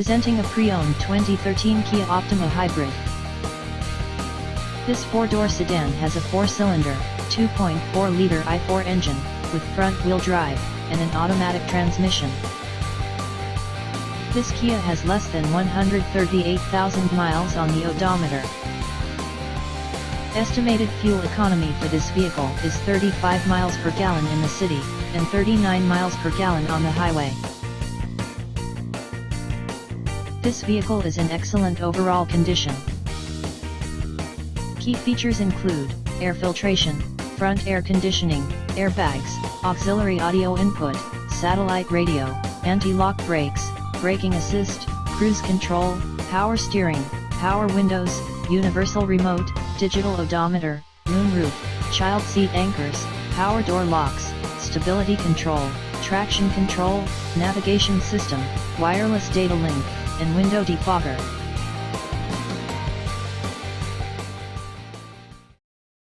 Presenting a pre-owned 2013 Kia Optima Hybrid. This four-door sedan has a four-cylinder, 2.4-liter i4 engine, with front-wheel drive, and an automatic transmission. This Kia has less than 138,000 miles on the odometer. Estimated fuel economy for this vehicle is 35 miles per gallon in the city, and 39 miles per gallon on the highway. This vehicle is in excellent overall condition. Key features include air filtration, front air conditioning, airbags, auxiliary audio input, satellite radio, anti-lock brakes, braking assist, cruise control, power steering, power windows, universal remote, digital odometer, moonroof, child seat anchors, power door locks, stability control, traction control, navigation system, wireless data link, and window defogger.